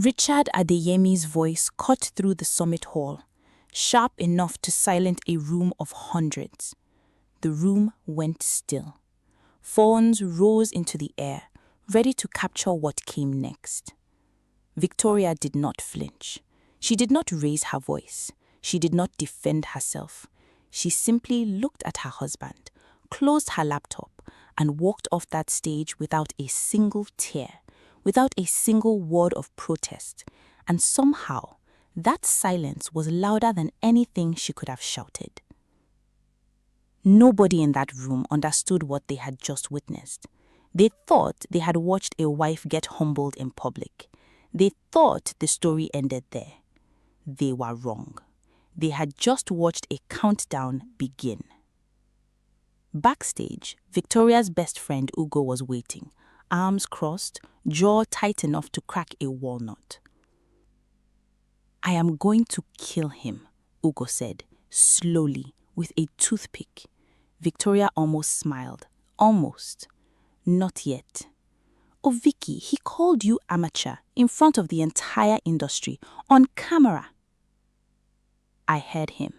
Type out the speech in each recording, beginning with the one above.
Richard Adeyemi's voice cut through the summit hall, sharp enough to silence a room of hundreds. The room went still. Phones rose into the air, ready to capture what came next. Victoria did not flinch. She did not raise her voice. She did not defend herself. She simply looked at her husband, closed her laptop, and walked off that stage without a single tear, without a single word of protest. And somehow, that silence was louder than anything she could have shouted. Nobody in that room understood what they had just witnessed. They thought they had watched a wife get humbled in public. They thought the story ended there. They were wrong. They had just watched a countdown begin. Backstage, Victoria's best friend Ugo was waiting, arms crossed, jaw tight enough to crack a walnut. "I am going to kill him," Ugo said, slowly, with a toothpick. Victoria almost smiled. Almost. Not yet. "Oh, Vicky, he called you amateur in front of the entire industry, on camera." "I heard him.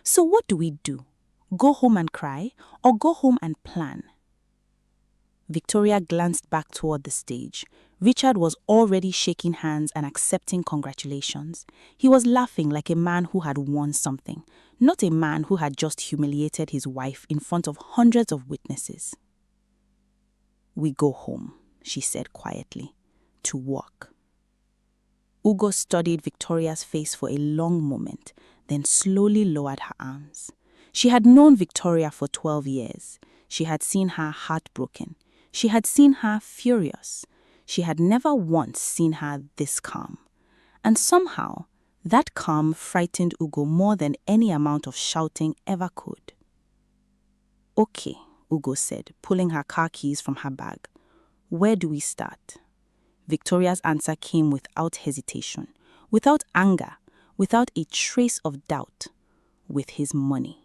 So what do we do? Go home and cry, or go home and plan?" Victoria glanced back toward the stage. Richard was already shaking hands and accepting congratulations. He was laughing like a man who had won something, not a man who had just humiliated his wife in front of hundreds of witnesses. "We go home," she said quietly, "to work." Ugo studied Victoria's face for a long moment, then slowly lowered her arms. She had known Victoria for 12 years. She had seen her heartbroken. She had seen her furious. She had never once seen her this calm. And somehow, that calm frightened Ugo more than any amount of shouting ever could. "Okay," Ugo said, pulling her car keys from her bag. "Where do we start?" Victoria's answer came without hesitation, without anger, without a trace of doubt. With his money.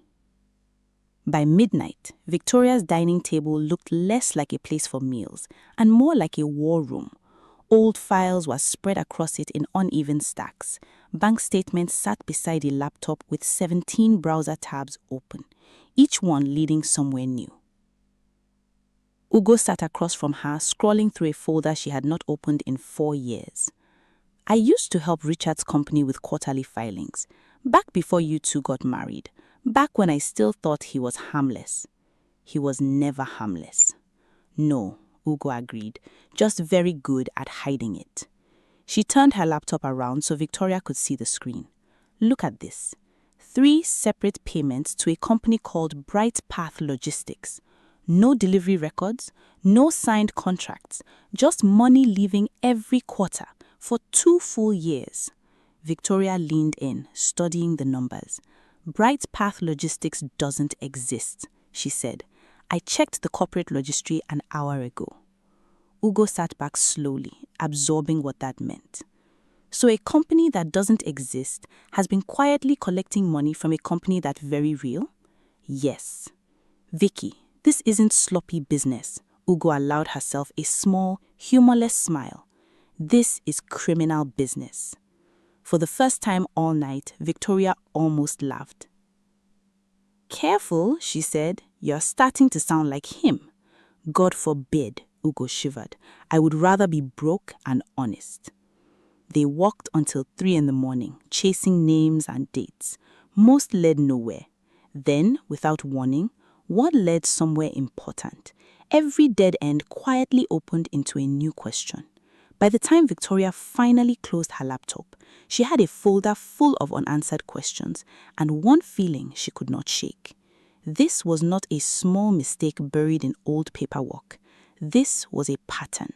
By midnight, Victoria's dining table looked less like a place for meals and more like a war room. Old files were spread across it in uneven stacks. Bank statements sat beside a laptop with 17 browser tabs open, each one leading somewhere new. Ugo sat across from her, scrolling through a folder she had not opened in 4 years. "I used to help Richard's company with quarterly filings, back before you two got married. Back when I still thought he was harmless." "He was never harmless." "No," Ugo agreed, "just very good at hiding it." She turned her laptop around so Victoria could see the screen. "Look at this. 3 separate payments to a company called Bright Path Logistics. No delivery records, no signed contracts, just money leaving every quarter for 2 full years." Victoria leaned in, studying the numbers. "Bright Path Logistics doesn't exist," she said. "I checked the corporate registry an hour ago." Ugo sat back slowly, absorbing what that meant. So a company that doesn't exist has been quietly collecting money from a company that's very real? Yes. "Vicky, this isn't sloppy business." Ugo allowed herself a small, humorless smile. "This is criminal business." For the first time all night, Victoria almost laughed. "Careful," she said. "You're starting to sound like him." "God forbid," Ugo shivered. "I would rather be broke and honest." They walked until 3 in the morning, chasing names and dates. Most led nowhere. Then, without warning, one led somewhere important. Every dead end quietly opened into a new question. By the time Victoria finally closed her laptop, she had a folder full of unanswered questions and one feeling she could not shake. This was not a small mistake buried in old paperwork. This was a pattern.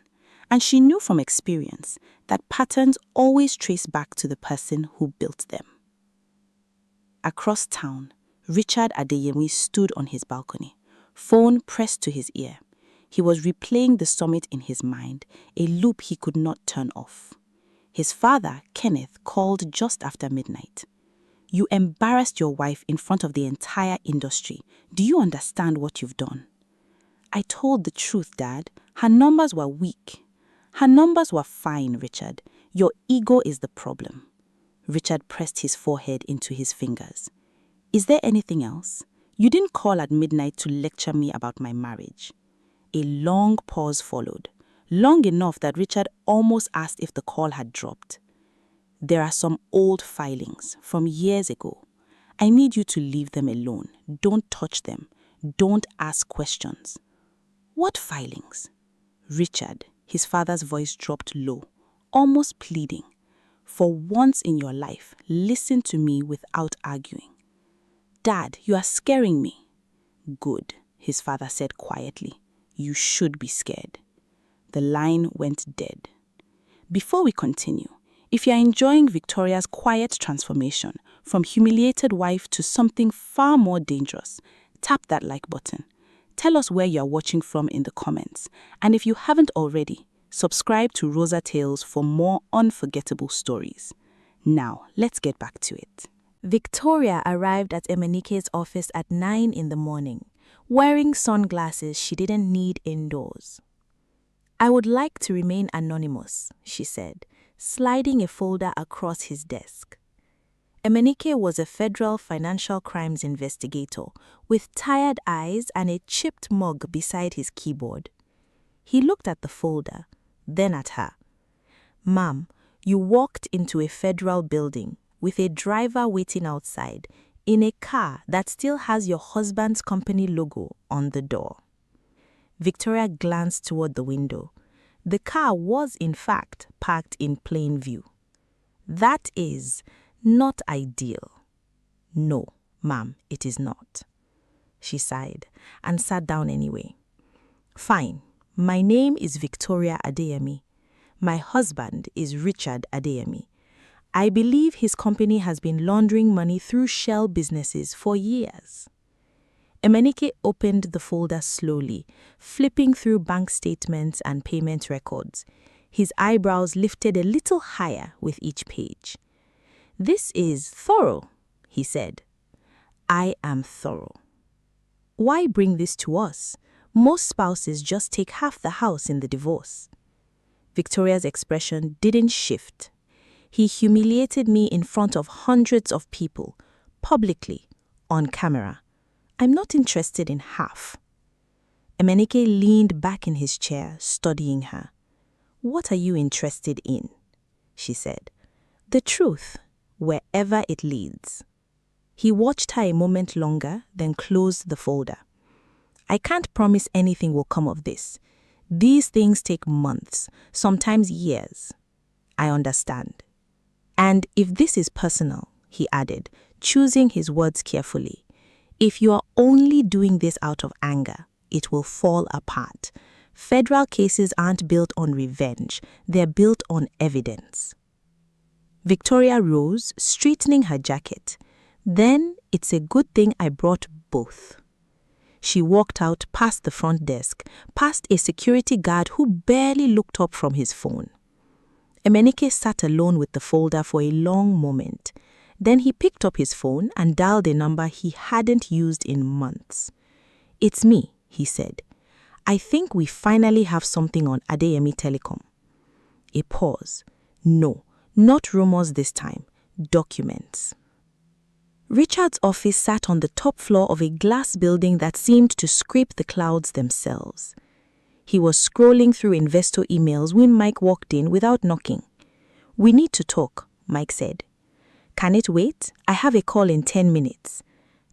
And she knew from experience that patterns always trace back to the person who built them. Across town, Richard Adeyemi stood on his balcony, phone pressed to his ear. He was replaying the summit in his mind, a loop he could not turn off. His father, Kenneth, called just after midnight. "You embarrassed your wife in front of the entire industry. Do you understand what you've done?" "I told the truth, Dad. Her numbers were weak." Her numbers were fine, Richard. Your ego is the problem. Richard pressed his forehead into his fingers. Is there anything else? You didn't call at midnight to lecture me about my marriage. A long pause followed, long enough that Richard almost asked if the call had dropped. There are some old filings from years ago. I need you to leave them alone. Don't touch them. Don't ask questions. What filings? Richard, his father's voice dropped low, almost pleading. For once in your life, listen to me without arguing. Dad, you are scaring me. Good, his father said quietly. You should be scared. The line went dead. Before we continue, if you are enjoying Victoria's quiet transformation from humiliated wife to something far more dangerous, tap that like button. Tell us where you are watching from in the comments. And if you haven't already, subscribe to Rosa Tales for more unforgettable stories. Now, let's get back to it. Victoria arrived at Emenike's office at 9 in the morning, wearing sunglasses she didn't need indoors. I would like to remain anonymous, she said, sliding a folder across his desk. Emenike was a federal financial crimes investigator with tired eyes and a chipped mug beside his keyboard. He looked at the folder, then at her. Ma'am, you walked into a federal building with a driver waiting outside in a car that still has your husband's company logo on the door. Victoria glanced toward the window. The car was, in fact, parked in plain view. That is not ideal. No, ma'am, it is not. She sighed and sat down anyway. Fine. My name is Victoria Adeyemi. My husband is Richard Adeyemi. I believe his company has been laundering money through shell businesses for years. Emenike opened the folder slowly, flipping through bank statements and payment records. His eyebrows lifted a little higher with each page. This is thorough, he said. I am thorough. Why bring this to us? Most spouses just take half the house in the divorce. Victoria's expression didn't shift. He humiliated me in front of hundreds of people, publicly, on camera. I'm not interested in half. Emenike leaned back in his chair, studying her. What are you interested in? She said. The truth, wherever it leads. He watched her a moment longer, then closed the folder. I can't promise anything will come of this. These things take months, sometimes years. I understand. And if this is personal, he added, choosing his words carefully, if you are only doing this out of anger, it will fall apart. Federal cases aren't built on revenge, they're built on evidence. Victoria rose, straightening her jacket. Then it's a good thing I brought both. She walked out past the front desk, past a security guard who barely looked up from his phone. Emenike sat alone with the folder for a long moment. Then he picked up his phone and dialed a number he hadn't used in months. It's me, he said. I think we finally have something on Adeyemi Telecom. A pause. No, not rumors this time. Documents. Richard's office sat on the top floor of a glass building that seemed to scrape the clouds themselves. He was scrolling through investor emails when Mike walked in without knocking. We need to talk, Mike said. Can it wait? I have a call in 10 minutes.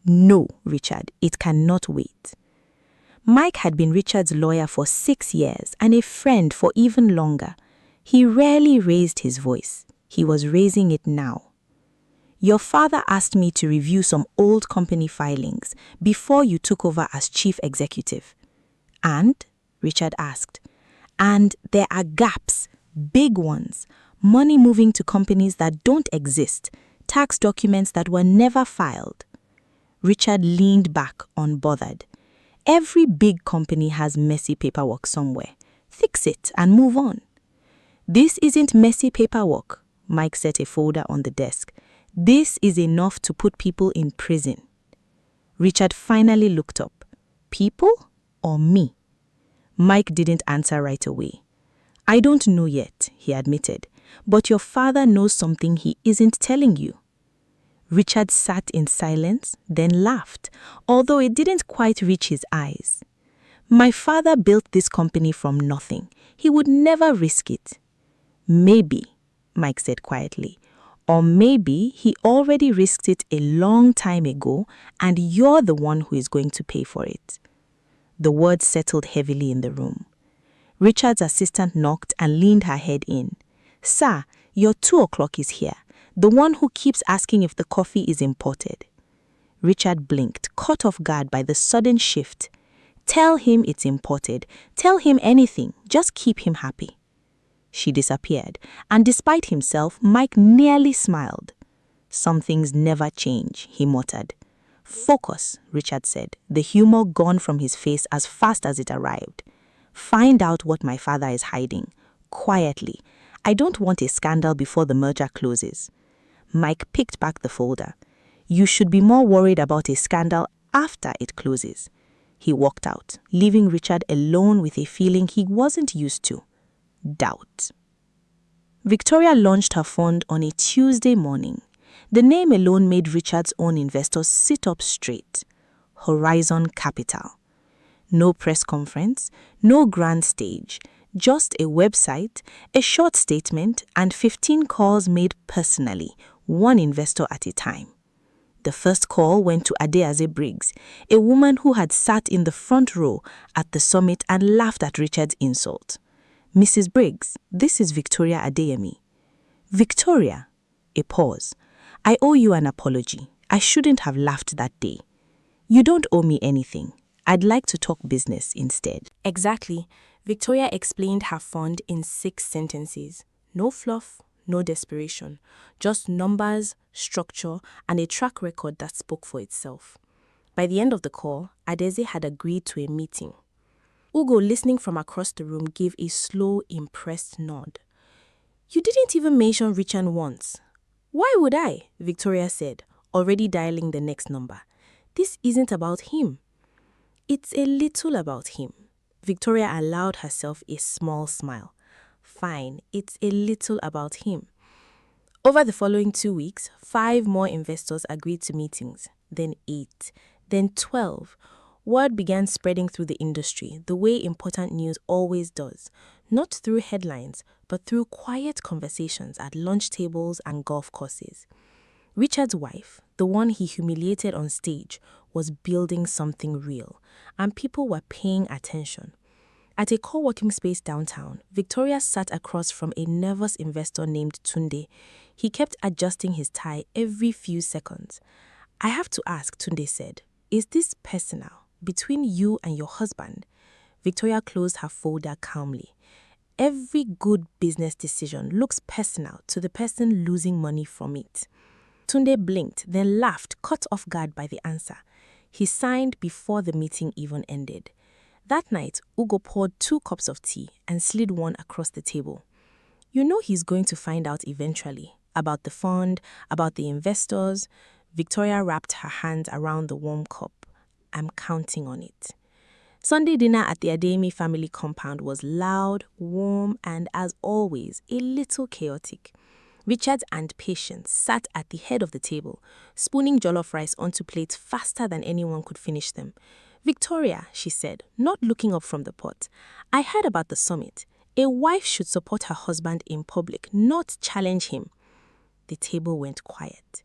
No, Richard, it cannot wait. Mike had been Richard's lawyer for 6 years and a friend for even longer. He rarely raised his voice. He was raising it now. Your father asked me to review some old company filings before you took over as chief executive. And? Richard asked. And there are gaps, big ones, money moving to companies that don't exist, tax documents that were never filed. Richard leaned back, unbothered. Every big company has messy paperwork somewhere. Fix it and move on. This isn't messy paperwork, Mike set a folder on the desk. This is enough to put people in prison. Richard finally looked up. People or me? Mike didn't answer right away. I don't know yet, he admitted, but your father knows something he isn't telling you. Richard sat in silence, then laughed, although it didn't quite reach his eyes. My father built this company from nothing. He would never risk it. Maybe, Mike said quietly, or maybe he already risked it a long time ago and you're the one who is going to pay for it. The words settled heavily in the room. Richard's assistant knocked and leaned her head in. Sir, your 2:00 is here. The one who keeps asking if the coffee is imported. Richard blinked, caught off guard by the sudden shift. Tell him it's imported. Tell him anything. Just keep him happy. She disappeared, and despite himself, Mike nearly smiled. Some things never change, he muttered. Focus, Richard said, the humor gone from his face as fast as it arrived. Find out what my father is hiding. Quietly. I don't want a scandal before the merger closes. Mike picked back the folder. You should be more worried about a scandal after it closes. He walked out, leaving Richard alone with a feeling he wasn't used to. Doubt. Victoria launched her fund on a Tuesday morning. The name alone made Richard's own investors sit up straight. Horizon Capital. No press conference, no grand stage, just a website, a short statement, and 15 calls made personally, one investor at a time. The first call went to Adeaze Briggs, a woman who had sat in the front row at the summit and laughed at Richard's insult. Mrs. Briggs, this is Victoria Adeyemi. Victoria, a pause. I owe you an apology. I shouldn't have laughed that day. You don't owe me anything. I'd like to talk business instead. Exactly. Victoria explained her fund in 6 sentences. No fluff, no desperation. Just numbers, structure, and a track record that spoke for itself. By the end of the call, Adeze had agreed to a meeting. Ugo, listening from across the room, gave a slow, impressed nod. You didn't even mention Richard once. Why would I? Victoria said, already dialing the next number. This isn't about him. It's a little about him. Victoria allowed herself a small smile. Fine, it's a little about him. Over the following 2 weeks, 5 more investors agreed to meetings, then 8, then 12. Word began spreading through the industry, the way important news always does, not through headlines, but through quiet conversations at lunch tables and golf courses. Richard's wife, the one he humiliated on stage, was building something real, and people were paying attention. At a co-working space downtown, Victoria sat across from a nervous investor named Tunde. He kept adjusting his tie every few seconds. I have to ask, Tunde said, is this personal, between you and your husband? Victoria closed her folder calmly. Every good business decision looks personal to the person losing money from it. Tunde blinked, then laughed, caught off guard by the answer. He signed before the meeting even ended. That night, Ugo poured 2 cups of tea and slid one across the table. You know he's going to find out eventually, about the fund, about the investors. Victoria wrapped her hands around the warm cup. I'm counting on it. Sunday dinner at the Adeyemi family compound was loud, warm, and as always, a little chaotic. Richard and Patience sat at the head of the table, spooning jollof rice onto plates faster than anyone could finish them. Victoria, she said, not looking up from the pot, I heard about the summit. A wife should support her husband in public, not challenge him. The table went quiet.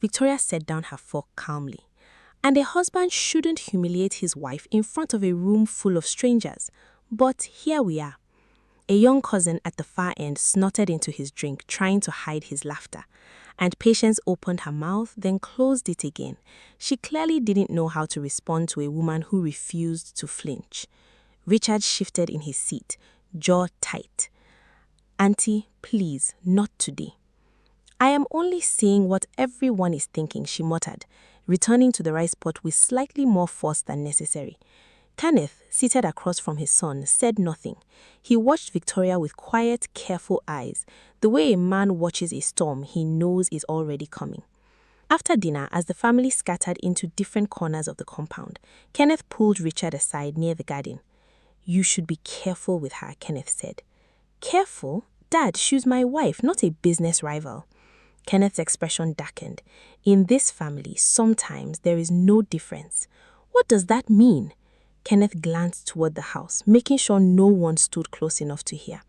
Victoria set down her fork calmly. And a husband shouldn't humiliate his wife in front of a room full of strangers. But here we are. A young cousin at the far end snorted into his drink, trying to hide his laughter. And Patience opened her mouth, then closed it again. She clearly didn't know how to respond to a woman who refused to flinch. Richard shifted in his seat, jaw tight. Auntie, please, not today. I am only saying what everyone is thinking, she muttered, returning to the rice pot with slightly more force than necessary. Kenneth, seated across from his son, said nothing. He watched Victoria with quiet, careful eyes, the way a man watches a storm he knows is already coming. After dinner, as the family scattered into different corners of the compound, Kenneth pulled Richard aside near the garden. You should be careful with her, Kenneth said. Careful, Dad, she's my wife, not a business rival. Kenneth's expression darkened. In this family, sometimes there is no difference. What does that mean? Kenneth glanced toward the house, making sure no one stood close enough to hear.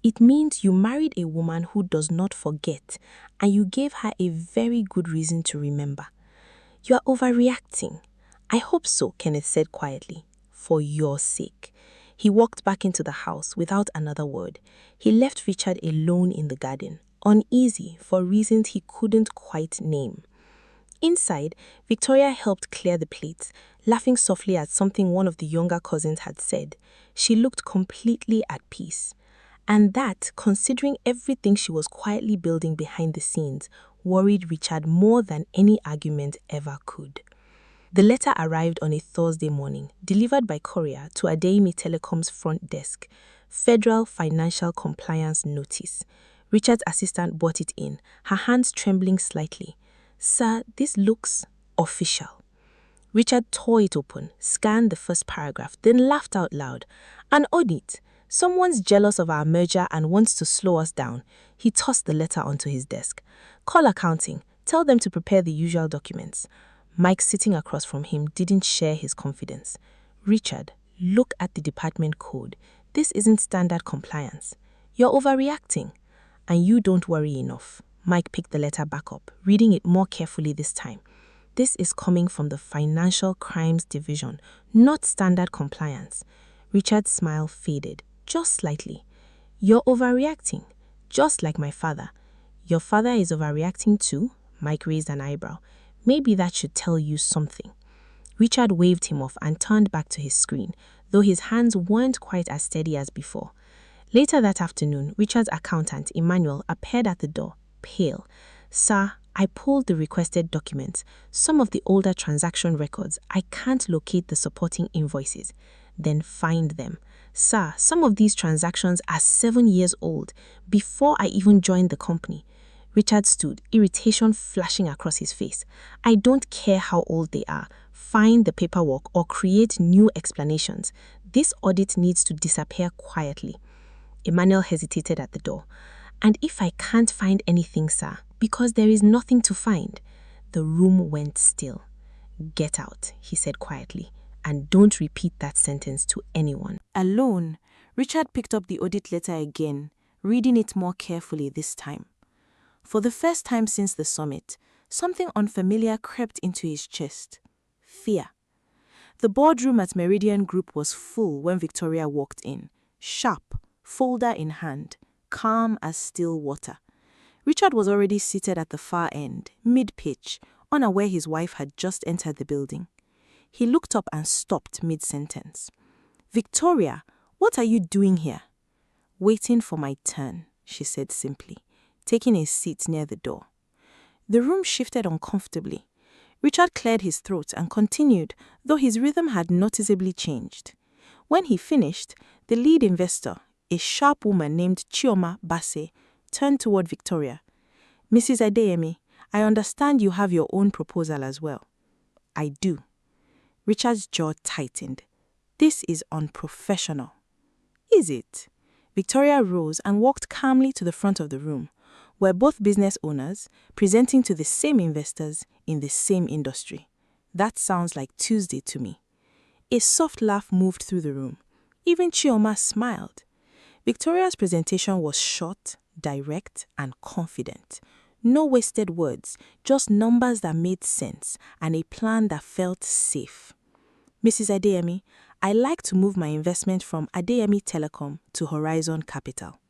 It means you married a woman who does not forget, and you gave her a very good reason to remember. You are overreacting. I hope so, Kenneth said quietly. For your sake. He walked back into the house without another word. He left Richard alone in the garden, uneasy for reasons he couldn't quite name. Inside, Victoria helped clear the plates, laughing softly at something one of the younger cousins had said. She looked completely at peace. And that, considering everything she was quietly building behind the scenes, worried Richard more than any argument ever could. The letter arrived on a Thursday morning, delivered by courier to Adeyemi Telecom's front desk. Federal Financial Compliance Notice. Richard's assistant brought it in, her hands trembling slightly. Sir, this looks official. Richard tore it open, scanned the first paragraph, then laughed out loud. An audit. Someone's jealous of our merger and wants to slow us down. He tossed the letter onto his desk. Call accounting. Tell them to prepare the usual documents. Mike, sitting across from him, didn't share his confidence. Richard, look at the department code. This isn't standard compliance. You're overreacting. And you don't worry enough. Mike picked the letter back up, reading it more carefully this time. This is coming from the Financial Crimes Division, not standard compliance. Richard's smile faded, just slightly. You're overreacting, just like my father. Your father is overreacting too? Mike raised an eyebrow. Maybe that should tell you something. Richard waved him off and turned back to his screen, though his hands weren't quite as steady as before. Later that afternoon, Richard's accountant, Emmanuel, appeared at the door, pale. Sir, I pulled the requested documents, some of the older transaction records. I can't locate the supporting invoices. Then find them. Sir, some of these transactions are 7 years old, before I even joined the company. Richard stood, irritation flashing across his face. I don't care how old they are. Find the paperwork or create new explanations. This audit needs to disappear quietly. Emmanuel hesitated at the door. And if I can't find anything, sir, because there is nothing to find. The room went still. Get out, he said quietly, and don't repeat that sentence to anyone. Alone, Richard picked up the audit letter again, reading it more carefully this time. For the first time since the summit, something unfamiliar crept into his chest. Fear. The boardroom at Meridian Group was full when Victoria walked in, sharp, folder in hand, calm as still water. Richard was already seated at the far end, mid-pitch, unaware his wife had just entered the building. He looked up and stopped mid-sentence. Victoria, what are you doing here? Waiting for my turn, she said simply, taking a seat near the door. The room shifted uncomfortably. Richard cleared his throat and continued, though his rhythm had noticeably changed. When he finished, the lead investor, a sharp woman named Chioma Basse, turned toward Victoria. Mrs. Adeyemi, I understand you have your own proposal as well. I do. Richard's jaw tightened. This is unprofessional. Is it? Victoria rose and walked calmly to the front of the room, where both business owners, presenting to the same investors in the same industry. That sounds like Tuesday to me. A soft laugh moved through the room. Even Chioma smiled. Victoria's presentation was short, direct, and confident. No wasted words, just numbers that made sense and a plan that felt safe. Mrs. Adeyemi, I like to move my investment from Adeyemi Telecom to Horizon Capital.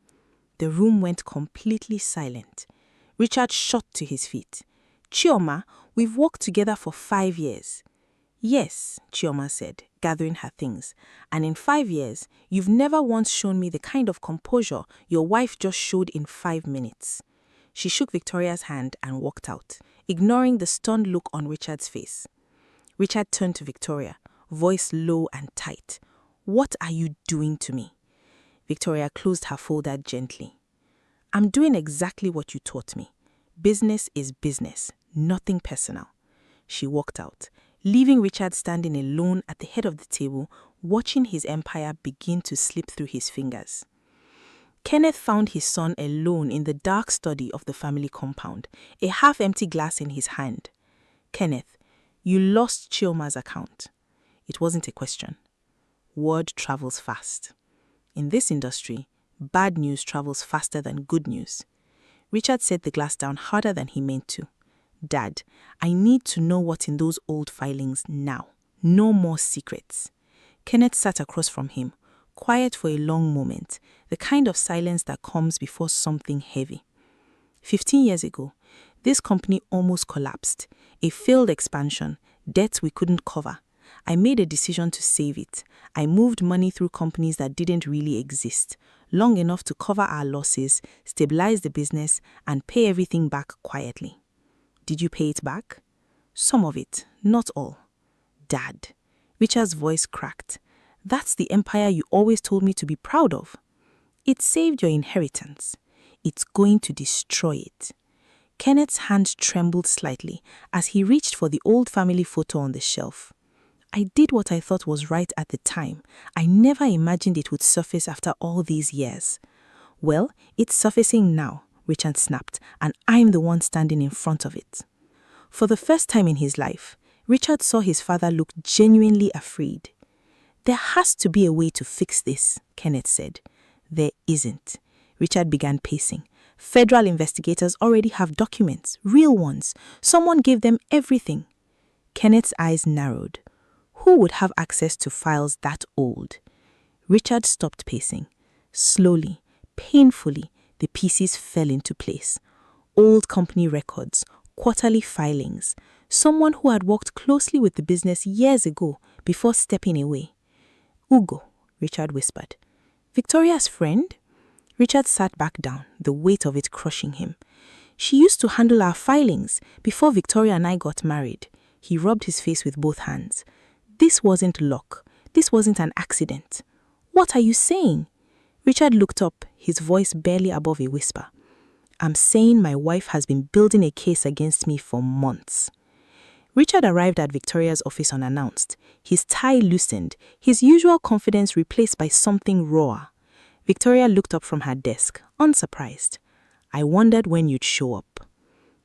The room went completely silent. Richard shot to his feet. Chioma, we've worked together for 5 years. Yes, Chioma said, gathering her things. And in 5 years, you've never once shown me the kind of composure your wife just showed in 5 minutes. She shook Victoria's hand and walked out, ignoring the stunned look on Richard's face. Richard turned to Victoria, voice low and tight. What are you doing to me? Victoria closed her folder gently. I'm doing exactly what you taught me. Business is business, nothing personal. She walked out, leaving Richard standing alone at the head of the table, watching his empire begin to slip through his fingers. Kenneth found his son alone in the dark study of the family compound, a half-empty glass in his hand. "Kenneth, you lost Chioma's account." It wasn't a question. Word travels fast. In this industry, bad news travels faster than good news. Richard set the glass down harder than he meant to. "Dad, I need to know what's in those old filings now. No more secrets." Kenneth sat across from him, quiet for a long moment, the kind of silence that comes before something heavy. 15 years ago, this company almost collapsed. A failed expansion, debts we couldn't cover. I made a decision to save it. I moved money through companies that didn't really exist, long enough to cover our losses, stabilize the business, and pay everything back quietly. "Did you pay it back?" "Some of it, not all." "Dad," Richard's voice cracked, "that's the empire you always told me to be proud of." "It saved your inheritance. It's going to destroy it." Kenneth's hand trembled slightly as he reached for the old family photo on the shelf. "I did what I thought was right at the time. I never imagined it would surface after all these years." "Well, it's surfacing now," Richard snapped, "and I'm the one standing in front of it." For the first time in his life, Richard saw his father look genuinely afraid. "There has to be a way to fix this," Kenneth said. "There isn't." Richard began pacing. "Federal investigators already have documents, real ones. Someone gave them everything." Kenneth's eyes narrowed. Who would have access to files that old? Richard stopped pacing. Slowly, painfully, the pieces fell into place. Old company records, quarterly filings, someone who had worked closely with the business years ago before stepping away. "Ugo," Richard whispered. "Victoria's friend?" Richard sat back down, the weight of it crushing him. "She used to handle our filings before Victoria and I got married." He rubbed his face with both hands. "This wasn't luck. This wasn't an accident." "What are you saying?" Richard looked up, his voice barely above a whisper. "I'm saying my wife has been building a case against me for months." Richard arrived at Victoria's office unannounced, his tie loosened, his usual confidence replaced by something rawer. Victoria looked up from her desk, unsurprised. "I wondered when you'd show up."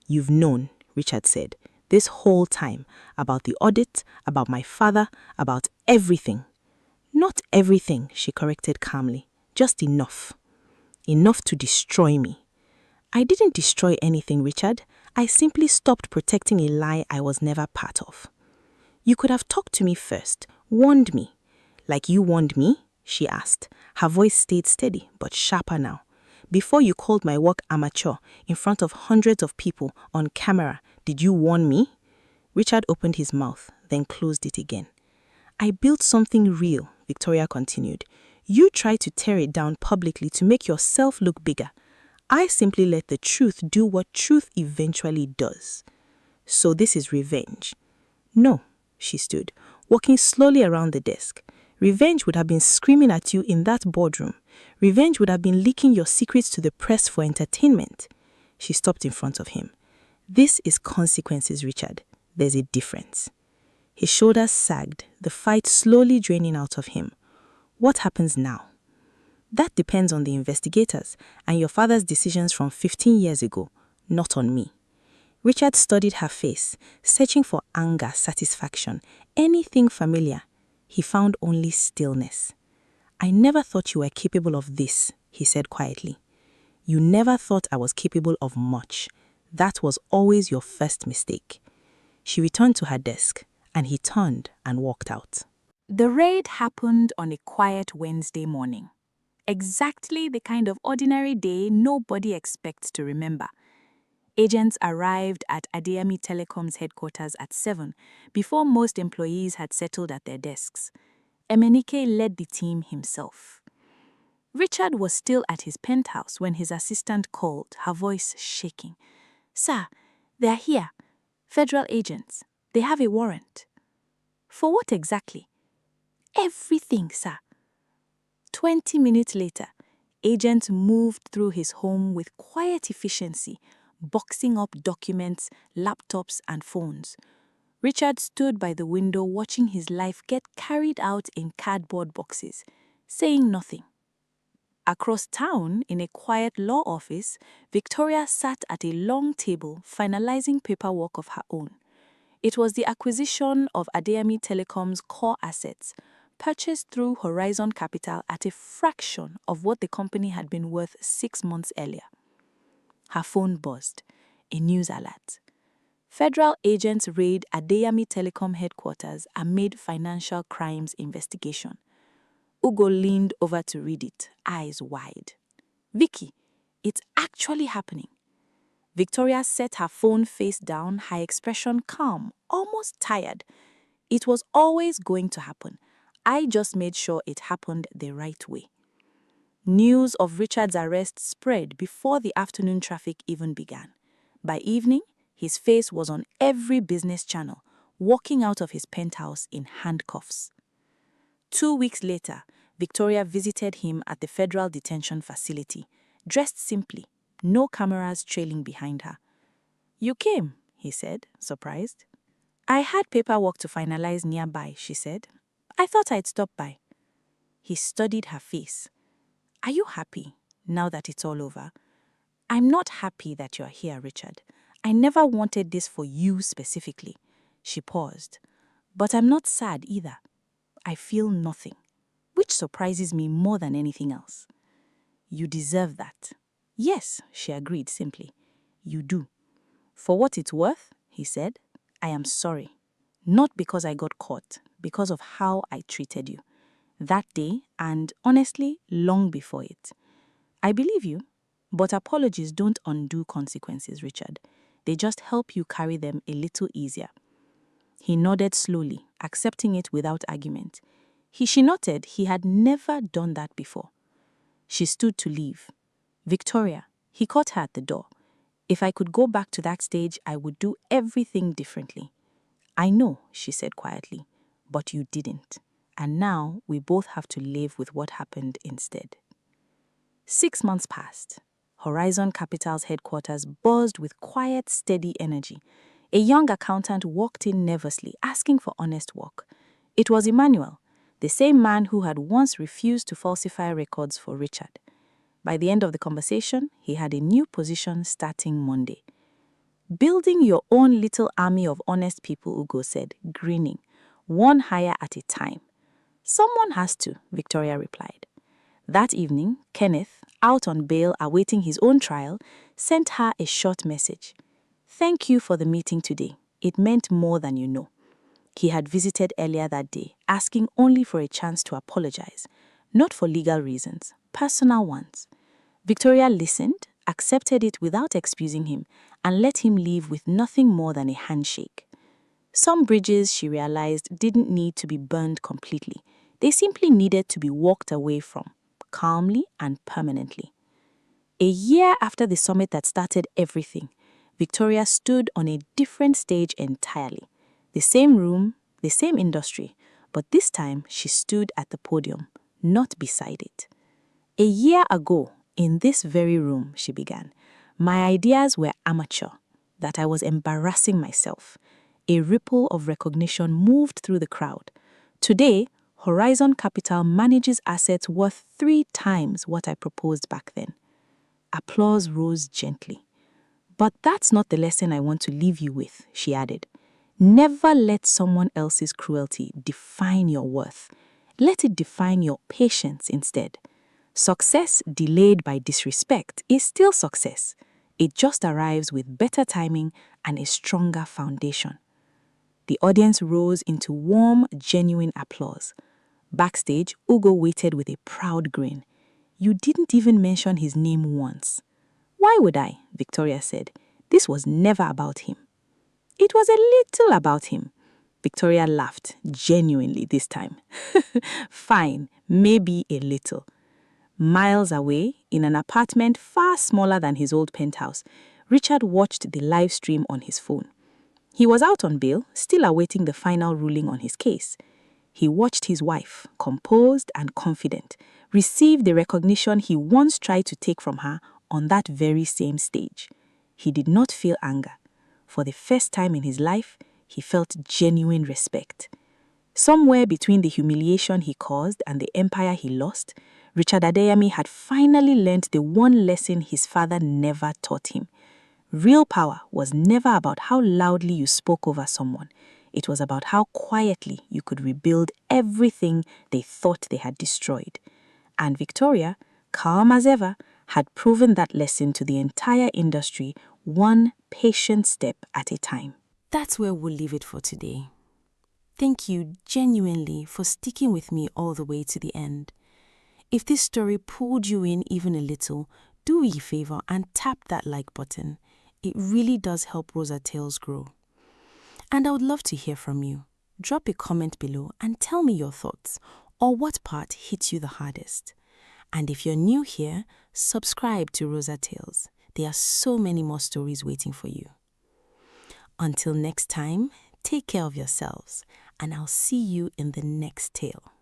"You've known," Richard said, "this whole time, about the audit, about my father, about everything." "Not everything," she corrected calmly, "just enough. Enough to destroy me." "I didn't destroy anything, Richard. I simply stopped protecting a lie I was never part of." "You could have talked to me first, warned me." "Like you warned me?" she asked. Her voice stayed steady, but sharper now. "Before you called my work amateur in front of hundreds of people on camera, did you warn me?" Richard opened his mouth, then closed it again. "I built something real," Victoria continued. "You tried to tear it down publicly to make yourself look bigger. I simply let the truth do what truth eventually does." "So this is revenge?" "No," she stood, walking slowly around the desk. "Revenge would have been screaming at you in that boardroom. Revenge would have been leaking your secrets to the press for entertainment." She stopped in front of him. "This is consequences, Richard. There's a difference." His shoulders sagged, the fight slowly draining out of him. "What happens now?" "That depends on the investigators and your father's decisions from 15 years ago, not on me." Richard studied her face, searching for anger, satisfaction, anything familiar. He found only stillness. "I never thought you were capable of this," he said quietly. "You never thought I was capable of much. That was always your first mistake." She returned to her desk, and he turned and walked out. The raid happened on a quiet Wednesday morning. Exactly the kind of ordinary day nobody expects to remember. Agents arrived at Adeyemi Telecom's headquarters at 7, before most employees had settled at their desks. Emenike led the team himself. Richard was still at his penthouse when his assistant called, her voice shaking. "Sir, they're here. Federal agents. They have a warrant." "For what exactly?" "Everything, sir." 20 minutes later, agents moved through his home with quiet efficiency, boxing up documents, laptops, and phones. Richard stood by the window watching his life get carried out in cardboard boxes, saying nothing. Across town, in a quiet law office, Victoria sat at a long table finalizing paperwork of her own. It was the acquisition of Adeyemi Telecom's core assets, purchased through Horizon Capital at a fraction of what the company had been worth 6 months earlier. Her phone buzzed. A news alert. Federal agents raid Adeyemi Telecom headquarters amid financial crimes investigation. Ugo leaned over to read it, eyes wide. Vicky, it's actually happening. Victoria set her phone face down, her expression calm, almost tired. It was always going to happen. I just made sure it happened the right way. News of Richard's arrest spread before the afternoon traffic even began. By evening, his face was on every business channel, walking out of his penthouse in handcuffs. 2 weeks later, Victoria visited him at the federal detention facility, dressed simply, no cameras trailing behind her. "You came," he said, surprised. "I had paperwork to finalize nearby," she said. "I thought I'd stop by." He studied her face. "Are you happy, now that it's all over?" "I'm not happy that you're here, Richard. I never wanted this for you specifically." She paused. "But I'm not sad either. I feel nothing, which surprises me more than anything else." "You deserve that." "Yes," she agreed simply. "You do." "For what it's worth," he said, "I am sorry. Not because I got caught, because of how I treated you. That day, and honestly, long before it. I believe you, but apologies don't undo consequences, Richard. They just help you carry them a little easier." He nodded slowly, accepting it without argument. She noted he had never done that before. She stood to leave. "Victoria," he caught her at the door. "If I could go back to that stage, I would do everything differently." "I know," she said quietly, "but you didn't. And now we both have to live with what happened instead." 6 months passed. Horizon Capital's headquarters buzzed with quiet, steady energy. A young accountant walked in nervously, asking for honest work. It was Emmanuel, the same man who had once refused to falsify records for Richard. By the end of the conversation, he had a new position starting Monday. "Building your own little army of honest people," Ugo said, grinning, "one hire at a time." "Someone has to," Victoria replied. That evening, Kenneth, out on bail awaiting his own trial, sent her a short message. "Thank you for the meeting today. It meant more than you know." He had visited earlier that day, asking only for a chance to apologize, not for legal reasons, personal ones. Victoria listened, accepted it without excusing him, and let him leave with nothing more than a handshake. Some bridges, she realized, didn't need to be burned completely. They simply needed to be walked away from, calmly and permanently. A year after the summit that started everything, Victoria stood on a different stage entirely. The same room, the same industry, but this time she stood at the podium, not beside it. "A year ago, in this very room," she began, "my ideas were amateur, that I was embarrassing myself." A ripple of recognition moved through the crowd. Today, Horizon Capital manages assets worth 3 times what I proposed back then. Applause rose gently. "But that's not the lesson I want to leave you with," she added. "Never let someone else's cruelty define your worth. Let it define your patience instead. Success delayed by disrespect is still success. It just arrives with better timing and a stronger foundation." The audience rose into warm, genuine applause. Backstage, Ugo waited with a proud grin. "You didn't even mention his name once." "Why would I?" Victoria said. "This was never about him." "It was a little about him." Victoria laughed, genuinely this time. "Fine, maybe a little." Miles away, in an apartment far smaller than his old penthouse, Richard watched the live stream on his phone. He was out on bail, still awaiting the final ruling on his case. He watched his wife, composed and confident, receive the recognition he once tried to take from her on that very same stage. He did not feel anger. For the first time in his life, he felt genuine respect. Somewhere between the humiliation he caused and the empire he lost, Richard Adeyemi had finally learned the one lesson his father never taught him. Real power was never about how loudly you spoke over someone. It was about how quietly you could rebuild everything they thought they had destroyed. And Victoria, calm as ever, had proven that lesson to the entire industry, one patient step at a time. That's where we'll leave it for today. Thank you genuinely for sticking with me all the way to the end. If this story pulled you in even a little, do me a favor and tap that like button. It really does help Rosa Tales grow. And I would love to hear from you. Drop a comment below and tell me your thoughts or what part hit you the hardest. And if you're new here, subscribe to Rosa Tales. There are so many more stories waiting for you. Until next time, take care of yourselves, and I'll see you in the next tale.